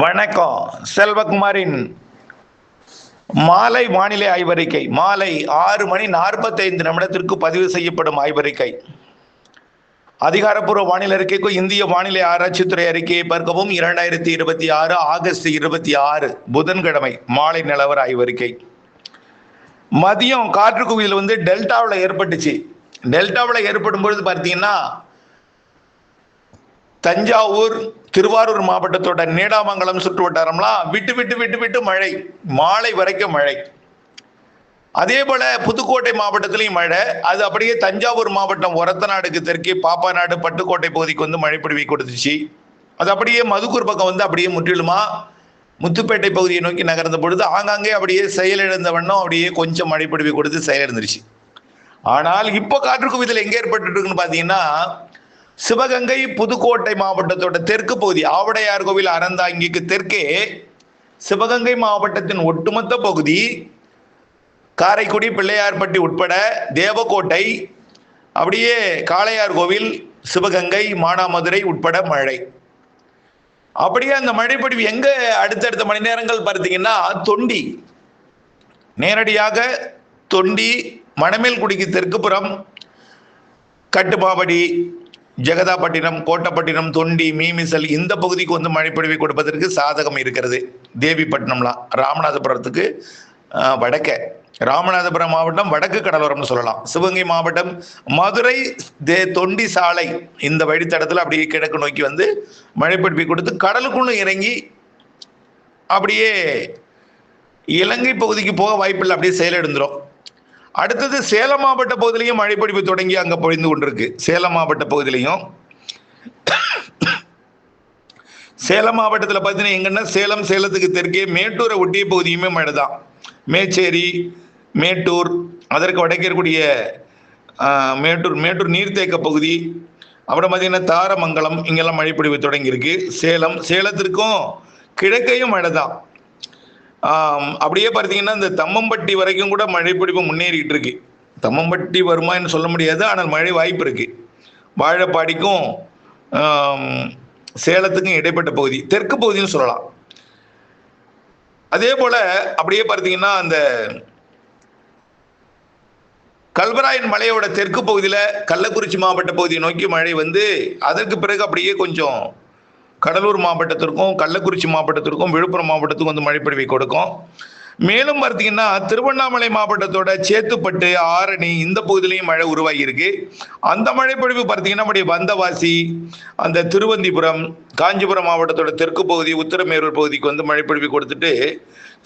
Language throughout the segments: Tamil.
வணக்கம். செல்வகுமாரின் மாலை வானிலை ஆய்வறிக்கை. மாலை 6:45 பதிவு செய்யப்படும் ஆய்வறிக்கை. அதிகாரப்பூர்வ வானிலை அறிக்கைக்கும் இந்திய வானிலை ஆராய்ச்சித்துறை அறிக்கையை பார்க்கவும். 2026 ஆகஸ்ட் 26 புதன்கிழமை மாலை நிலவர ஆய்வறிக்கை. மதியம் காற்று குவியல் டெல்டாவில் ஏற்பட்டுச்சு. டெல்டாவில் ஏற்படும் பொழுது பார்த்தீங்கன்னா தஞ்சாவூர், திருவாரூர் மாவட்டத்தோட நீடாமங்கலம் சுற்று வட்டாரம்லாம் விட்டு விட்டு விட்டு விட்டு மழை, மாலை வரைக்கும் மழை. அதே போல புதுக்கோட்டை மாவட்டத்திலையும் மழை. அது அப்படியே தஞ்சாவூர் மாவட்டம் ஒரத்தநாடுக்கு தெற்கே பாப்பாநாடு, பட்டுக்கோட்டை பகுதிக்கு மழை பொழிவை கொடுத்துச்சு. அது அப்படியே மதுக்கூர் பக்கம் அப்படியே முற்றிலுமா முத்துப்பேட்டை பகுதியை நோக்கி நகர்ந்த பொழுது ஆங்காங்கே அப்படியே செயலிழந்த வண்ணம் அப்படியே கொஞ்சம் மழை பொழிவை கொடுத்து செயலிழந்துருச்சு. ஆனால் இப்போ காற்று குவிதல் எங்கே ஏற்பட்டு இருக்குன்னு பார்த்தீங்கன்னா சிவகங்கை, புதுக்கோட்டை மாவட்டத்தோட தெற்கு பகுதி ஆவடையார் கோவில் அறந்தாங்கிக்கு தெற்கே சிவகங்கை மாவட்டத்தின் ஒட்டுமொத்த பகுதி, காரைக்குடி, பிள்ளையார்பட்டி உட்பட தேவக்கோட்டை, அப்படியே காளையார் கோவில், சிவகங்கை, மானாமதுரை உட்பட மழை. அப்படியே அந்த மழைப்பொழிவு எங்க அடுத்தடுத்த மணி நேரங்கள் பார்த்தீங்கன்னா தொண்டி, நேரடியாக தொண்டி, மணமேல்குடிக்கு தெற்குப்புறம், கட்டுமாவடி, ஜெகதாப்பட்டினம், கோட்டப்பட்டினம், தொண்டி, மீமிசல் இந்த பகுதிக்கு மழைப்பொழிவை கொடுப்பதற்கு சாதகம் இருக்கிறது. தேவிப்பட்டினம்லாம் ராமநாதபுரத்துக்கு வடக்கே, ராமநாதபுரம் மாவட்டம் வடக்கு கடலோரம்னு சொல்லலாம். சிவகங்கை மாவட்டம் மதுரை தொண்டி சாலை இந்த வழித்தடத்தில் அப்படியே கிழக்கு நோக்கி மழைப்பொழிவை கொடுத்து கடலுக்குள்ள இறங்கி அப்படியே இலங்கை பகுதிக்கு போக வாய்ப்பில்லை, அப்படியே செயலிழந்துடும். அடுத்தது சேலம் மாவட்ட பகுதியிலையும் மழைப்பொழிவு தொடங்கி அங்கே பொழிந்து கொண்டிருக்கு. சேலம் மாவட்ட பகுதியிலையும் சேலம் மாவட்டத்தில் பார்த்தீங்கன்னா எங்கன்னா சேலத்துக்கு தெற்கே மேட்டூரை ஒட்டிய பகுதியுமே மழை தான். மேச்சேரி, மேட்டூர், அதற்கு வடக்கே இருக்கக்கூடிய மேட்டூர் நீர்த்தேக்க பகுதி, அப்புறம் பார்த்தீங்கன்னா தாரமங்கலம், இங்கெல்லாம் மழைப்பொழிவு தொடங்கியிருக்கு. சேலத்திற்கும் கிழக்கையும் மழை தான். அப்படியே பார்த்தீங்கன்னா இந்த தம்மம்பட்டி வரைக்கும் கூட மழைப்பொழிவு முன்னேறிட்டு இருக்கு. தம்மம்பட்டி வருமான்னு சொல்ல முடியாது, ஆனால் மழை வாய்ப்பு இருக்கு. வாழப்பாடிக்கும் சேலத்துக்கும் இடைப்பட்ட பகுதி, தெற்கு பகுதின்னு சொல்லலாம். அதே போல அப்படியே பார்த்தீங்கன்னா அந்த கல்வராயன் மலையோட தெற்கு பகுதியில் கள்ளக்குறிச்சி மாவட்ட பகுதியை நோக்கி மழை அதற்கு பிறகு அப்படியே கொஞ்சம் கடலூர் மாவட்டத்திற்கும், கள்ளக்குறிச்சி மாவட்டத்திற்கும், விழுப்புரம் மாவட்டத்துக்கும் மழைப்பொழிவை கொடுக்கும். மேலும் பார்த்தீங்கன்னா திருவண்ணாமலை மாவட்டத்தோட சேத்துப்பட்டு, ஆரணி இந்த பகுதியிலையும் மழை உருவாகி இருக்கு. அந்த மழைப்பொழிவு பார்த்தீங்கன்னா அப்படியே வந்தவாசி, அந்த திருவந்திபுரம், காஞ்சிபுரம் மாவட்டத்தோட தெற்கு பகுதி, உத்தரமேரூர் பகுதிக்கு மழைப்பொழிவை கொடுத்துட்டு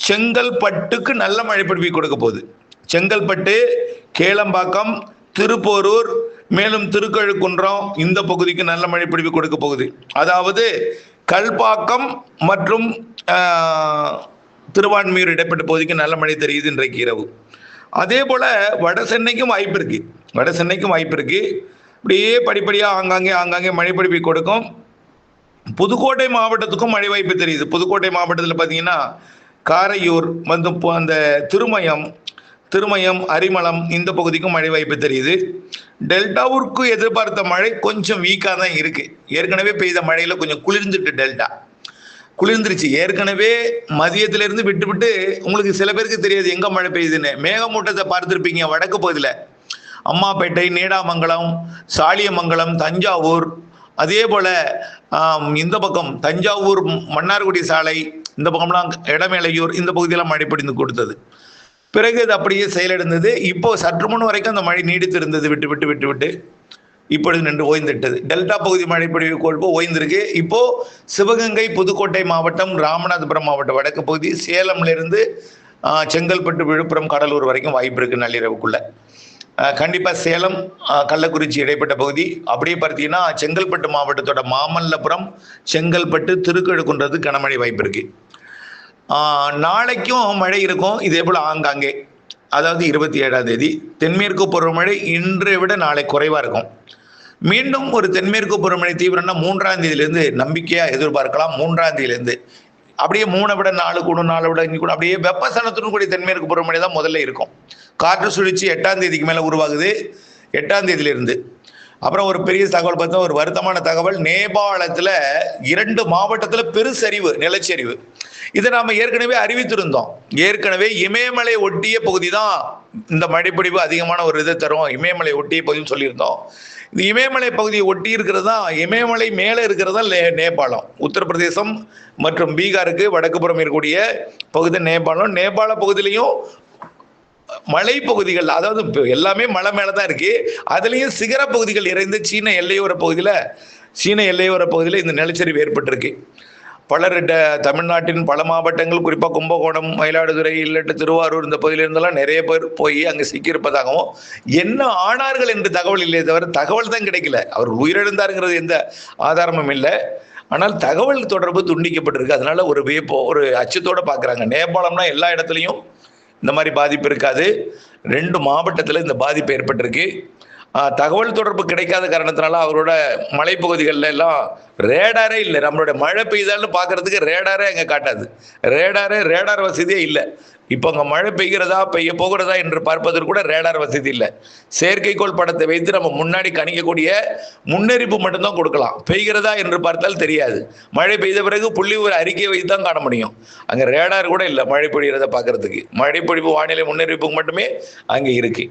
செங்கல்பட்டுக்கு நல்ல மழைப்பொழிவை கொடுக்க போகுது. செங்கல்பட்டு, கேளம்பாக்கம், திருப்போரூர், மேலும் திருக்கழுக்குன்றம் இந்த பகுதிக்கு நல்ல மழைப்பொழிவு கொடுக்க போகுது. அதாவது கல்பாக்கம் மற்றும் திருவான்மியூர் இடைப்பட்ட பகுதிக்கு நல்ல மழை தெரியுது இன்றைக்கு இரவு. அதே போல வட சென்னைக்கும் வாய்ப்பு இருக்கு. அப்படியே படிப்படியாக ஆங்காங்கே மழைப்பொழிவை கொடுக்கும். புதுக்கோட்டை மாவட்டத்துக்கும் மழை வாய்ப்பு தெரியுது. புதுக்கோட்டை மாவட்டத்தில் பார்த்தீங்கன்னா காரையூர் அந்த திருமயம், அரிமளம் இந்த பகுதிக்கும் மழை வாய்ப்பு தெரியுது. டெல்டாவிற்கு எதிர்பார்த்த மழை கொஞ்சம் வீக்காக தான் இருக்கு. ஏற்கனவே பெய்த மழையில கொஞ்சம் குளிர்ந்துட்டு டெல்டா குளிர்ந்துருச்சு. ஏற்கனவே மதியத்திலிருந்து விட்டு உங்களுக்கு சில பேருக்கு தெரியாது எங்க மழை பெய்யுதுன்னு. மேகமூட்டத்தை பார்த்துருப்பீங்க. வடக்கு பகுதியில் அம்மாப்பேட்டை, நீடாமங்கலம், சாலியமங்கலம், தஞ்சாவூர், அதே போல இந்த பக்கம் தஞ்சாவூர் மன்னார்குடி சாலை இந்த பக்கம்லாம் இடமேலையூர் இந்த பகுதியெல்லாம் மழை பொழிந்து கொடுத்தது. பிறகு அது அப்படியே செயலிழந்தது. இப்போ சற்று முன் வரைக்கும் அந்த மழை நீடித்து இருந்தது, விட்டு இப்பொழுது நின்று ஓய்ந்துட்டது. டெல்டா பகுதி மழைப்பொழிவு கோல்போ ஓய்ந்திருக்கு. இப்போ சிவகங்கை, புதுக்கோட்டை மாவட்டம், ராமநாதபுரம் மாவட்டம் வடக்கு பகுதி, சேலம்லேருந்து செங்கல்பட்டு, விழுப்புரம், கடலூர் வரைக்கும் வாய்ப்பு இருக்கு நள்ளிரவுக்குள்ள. கண்டிப்பாக சேலம், கள்ளக்குறிச்சி இடைப்பட்ட பகுதி, அப்படியே பார்த்தீங்கன்னா செங்கல்பட்டு மாவட்டத்தோட மாமல்லபுரம், செங்கல்பட்டு, திருக்கழுக்குன்றது கனமழை வாய்ப்பு இருக்கு. நாளைக்கும் மழை இருக்கும். இதே போல் ஆங்காங்கே, அதாவது 27ஆம் தேதி தென்மேற்கு பருவமழை இன்றை விட நாளை குறைவாக இருக்கும். மீண்டும் ஒரு தென்மேற்கு பருவமழை தீவிரம்னா 3ஆம் தேதியிலேருந்து நம்பிக்கையாக எதிர்பார்க்கலாம். 3ஆம் தேதியிலேருந்து அப்படியே 3 விட 4 கூடும், 4 விட 5 கூடும். அப்படியே வெப்பசலத்துடன் கூடிய தென்மேற்கு பருவமழை தான் முதல்ல இருக்கும். காற்று சுழற்சி 8ஆம் தேதிக்கு மேலே உருவாகுது. 8ஆம் தேதியிலிருந்து அப்புறம் ஒரு பெரிய தகவல் பார்த்தா, ஒரு வருத்தமான தகவல், நேபாளத்துல 2 மாவட்டத்துல பெருசரிவு, நிலச்சரிவு. இதை நாம ஏற்கனவே அறிவித்திருந்தோம். ஏற்கனவே இமயமலை ஒட்டிய பகுதி தான் இந்த மழைப்பொழிவு அதிகமான ஒரு இதை தரும், இமயமலை ஒட்டிய பகுதின்னு சொல்லியிருந்தோம். இந்த இமயமலை பகுதியை ஒட்டி இருக்கிறது தான், இமயமலை மேலே இருக்கிறது தான் நேபாளம். உத்தரப்பிரதேசம் மற்றும் பீகாருக்கு வடக்கு புறம் இருக்கக்கூடிய பகுதி நேபாளம். நேபாள பகுதியிலையும் மலை பகுதிகள், அதாவது எல்லாமே மலை மேலதான் இருக்கு. அதுலயும் சிகர பகுதிகள் இறைந்து சீன எல்லையோர பகுதியில் இந்த நிலச்சரிவு ஏற்பட்டிருக்கு. பலரிட்ட தமிழ்நாட்டின் பல மாவட்டங்கள், குறிப்பாக கும்பகோணம், மயிலாடுதுறை, இல்லட்டு திருவாரூர் இந்த பகுதியிலிருந்தெல்லாம் நிறைய பேர் போய் அங்கே சிக்கியிருப்பதாகவும், என்ன ஆனார்கள் என்று தகவல் இல்லையே தவிர தகவல் தான் கிடைக்கல. அவர் உயிரிழந்தாருங்கிறது எந்த ஆதாரமும் இல்லை. ஆனால் தகவல் தொடர்பு துண்டிக்கப்பட்டிருக்கு. அதனால ஒரு வியப்போ, ஒரு அச்சத்தோட பார்க்குறாங்க. நேபாளம்னா எல்லா இடத்துலையும் இந்த மாதிரி பாதிப்பு இருக்காது. 2 மாவட்டத்தில் இந்த பாதிப்பு ஏற்பட்டிருக்கு. தகவல் தொடர்பு கிடைக்காத காரணத்தினால அவரோட மலைப்பகுதிகளில் எல்லாம் ரேடாரே இல்லை. நம்மளோட மழை பெய்தாலும் பார்க்கறதுக்கு ரேடாரே அங்கே காட்டாது. ரேடார் வசதியே இல்லை. இப்போ அங்கே மழை பெய்ய போகிறதா என்று பார்ப்பதற்கு கூட ரேடார் வசதி இல்லை. செயற்கைக்கோள் படத்தை வைத்து நம்ம முன்னாடி கணிக்கக்கூடிய முன்னறிப்பு மட்டும்தான் கொடுக்கலாம். பெய்கிறதா என்று பார்த்தால் தெரியாது. மழை பெய்த பிறகு புள்ளி ஒரு அறிக்கையை வைத்து தான் காண முடியும். அங்கே ரேடார் கூட இல்லை மழை பொழிகிறத பார்க்கறதுக்கு. மழை பொழிவு வானிலை முன்னறிவிப்புக்கு மட்டுமே அங்கே இருக்கு.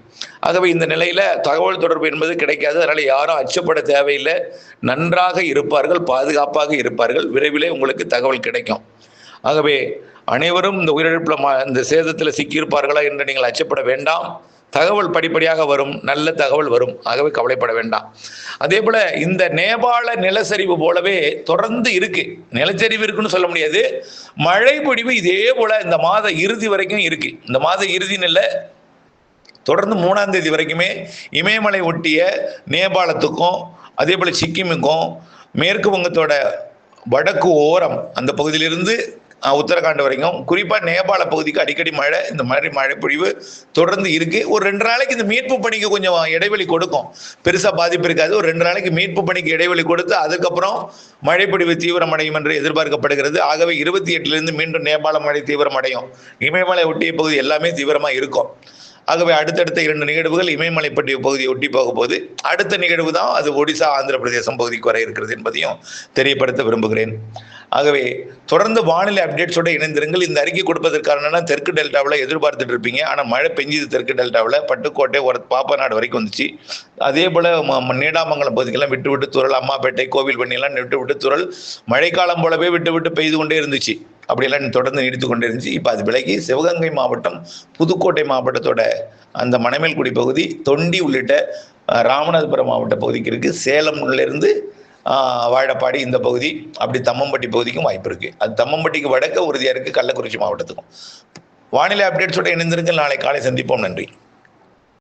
ஆகவே இந்த நிலையில தகவல் தொடர்பு என்பது கிடைக்காது. அதனால யாரும் அச்சப்பட தேவையில்லை. நன்றாக இருப்பார்கள், பாதுகாப்பாக இருப்பார்கள். விரைவிலே உங்களுக்கு தகவல் கிடைக்கும். ஆகவே அனைவரும் இந்த உயிரிழப்புல இந்த சேதத்தில் சிக்கியிருப்பார்களா என்று நீங்கள் அச்சப்பட வேண்டாம். தகவல் படிப்படியாக வரும், நல்ல தகவல் வரும். ஆகவே கவலைப்பட வேண்டாம். அதே போல இந்த நேபாள நிலச்சரிவு போலவே தொடர்ந்து இருக்கு. நிலச்சரிவு இருக்குன்னு சொல்ல முடியாது, மழை பொழிவு இதே போல இந்த மாத இறுதி வரைக்கும் இருக்கு. இந்த மாத இறுதின்னு இல்லை, தொடர்ந்து 3ஆம் தேதி வரைக்குமே இமயமலை ஒட்டிய நேபாளத்துக்கும் அதே போல சிக்கிமுக்கும் மேற்கு வங்கத்தோட வடக்கு ஓரம் அந்த பகுதியிலிருந்து உத்தரகாண்ட் வரைக்கும், குறிப்பா நேபாள பகுதிக்கு அடிக்கடி மழை, இந்த மாதிரி மழை பொழிவு தொடர்ந்து இருக்கு. ஒரு 2 நாளைக்கு இந்த மீட்பு பணிக்கு கொஞ்சம் இடைவெளி கொடுக்கும். பெருசா பாதிப்பு இருக்காது. ஒரு 2 நாளைக்கு மீட்பு பணிக்கு இடைவெளி கொடுத்து அதுக்கப்புறம் மழைப்பொழிவு தீவிரமடையும் என்று எதிர்பார்க்கப்படுகிறது. ஆகவே 28லிருந்து மீண்டும் நேபாள மழை தீவிரமடையும். இமயமலை ஒட்டிய பகுதி எல்லாமே தீவிரமா இருக்கும். ஆகவே அடுத்தடுத்த 2 நிகழ்வுகள் இமயமலை பற்றிய பகுதியை ஒட்டி போக போது, அடுத்த நிகழ்வு தான் அது ஒடிசா, ஆந்திர பிரதேசம் பகுதிக்கு வர இருக்கிறது என்பதையும் தெரியப்படுத்த விரும்புகிறேன். ஆகவே தொடர்ந்து வானிலை அப்டேட்ஸோட இணைந்திருங்கள். இந்த அறிக்கை கொடுப்பதற்கான தெற்கு டெல்டாவில் எதிர்பார்த்துட்டு இருப்பீங்க. ஆனால் மழை பெஞ்சது தெற்கு டெல்டாவில், பட்டுக்கோட்டை, பாப்பநாடு வரைக்கும் வந்துச்சு. அதே போல நீடாமங்கலம் பகுதிக்கெல்லாம் விட்டு விட்டு துறல், அம்மாப்பேட்டை, கோவில்பட்டியெல்லாம் விட்டு விட்டு துறல், மழைக்காலம் போலவே விட்டு விட்டு பெய்து கொண்டே இருந்துச்சு. அப்படியெல்லாம் தொடர்ந்து நீடித்து கொண்டே இருந்துச்சு. இப்போ அது விலகி சிவகங்கை மாவட்டம், புதுக்கோட்டை மாவட்டத்தோட அந்த மணமேல்குடி பகுதி, தொண்டி உள்ளிட்ட ராமநாதபுரம் மாவட்ட பகுதிக்கு இருக்கு. சேலம்லேருந்து வாழப்பாடி இந்த பகுதி, அப்படி தம்மம்பட்டி பகுதிக்கும் வாய்ப்பு இருக்கு. அது தம்மம்பட்டிக்கு வடக்க உறுதியா இருக்கு, கள்ளக்குறிச்சி மாவட்டத்துக்கும். வானிலை அப்டேட்ஸோட இணைந்திருங்கள். நாளை காலை சந்திப்போம். நன்றி.